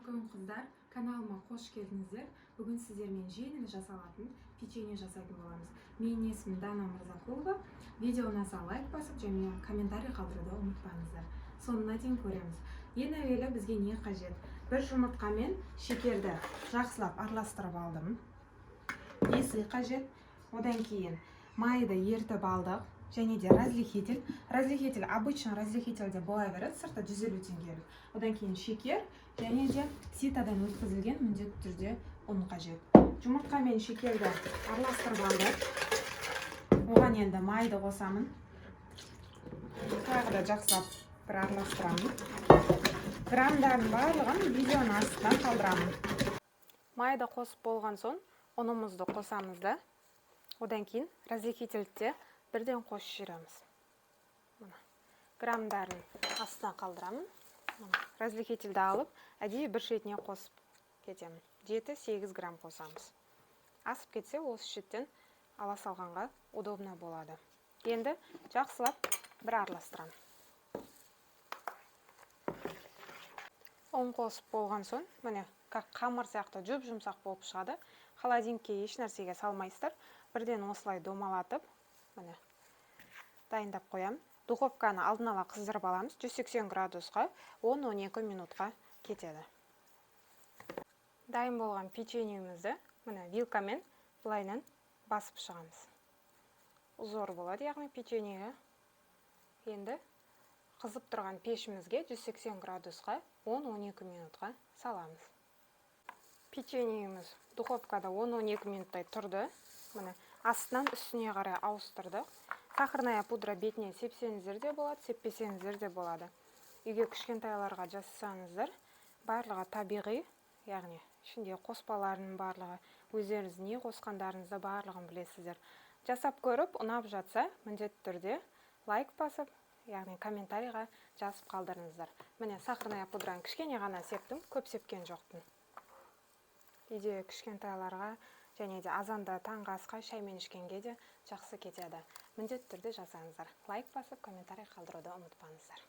Салқын қыздар, каналыма қош келдіңіздер. Бүгін сіздермен жеңіл жасалатын печенье жасайтын боламыз. Менің есімім Дана Мырзакулова. Видео ұнаса лайк басып, және комментарий қалдыруды ұмытпаңыздар. Соңына дейін көреміз. Ең әуелі бізге не қажет? Бір жұмыртқа мен шекерді жақсылап араластырып алдым. 5 үй қажет. Одан кейін майды ертіп алдық. Және де разрыхитель. Разрыхитель обычно разрыхительде бола береді, сырты 150 теңгелік. Одан кейін шекер және де ситадан өткізілген міндетті түрде ұн қажет. Жұмыртқа мен шекерді араластырып алдық. Оған енді майды қосамын. Тағы да жақсылап бір араластырамын. Граммдардың барлығын видеоның астына қалдырамын. Майды қосып болған соң ұнымызды қосамыз да. Одан кейін разрыхительде бірден қосып жібереміз. Граммдарын астына қалдырамын. Разрыхительді алып, әдейі бір шетіне қосып кетемін. 7-8 грамм қосамыз. Асып кетсе, осы шеттен ала салғанға удобно болады. Енді жақсылап бір араластырамын. Ұн қосып болған соң, міне, қамыр сияқты жұп-жұмсақ болып шығады. Холодильникке еш нәрсеге салмайсыздар. Бірден осылай домалатып, міне, дайындап қоямын. Духовканы алдын ала қыздырып аламыз. 180 градусқа 10-12 минутқа кетеді. Дайын болған печеньемізді міне вилкамен былайынан басып шығамыз. Зор болады, яғни печеньеге. Енді қызып тұрған пешімізге 180 градусқа 10-12 минутқа саламыз. Печеньеміз духовкада 10-12 минуттай тұрды. Міне астынан үстіне қарай ауыстырдық. Сахарная пудра бетіне сепсеңіздер де болады, сеппесеңіздер де болады. Үйге кішкентайларға жасасаңыздар, барлығы табиғи, яғни ішінде қоспаларының барлығы, өздеріңіз не қосқандарыңызды барлығын білесіздер. Жасап көріп, ұнап жатса, міндетті түрде лайк басып, яғни комментарийға жазып қалдырыңыздар. Міне сахарная пудраны кішкене ғана септім, көп сепкен жоқпын. Үйде кішкентайларға және де азанда таңғы асқа шаймен ішкенге де жақсы кетеді. Міндетті түрде жасаңыздар. Лайк басып, комментарий қалдыруды ұмытпаңыздар.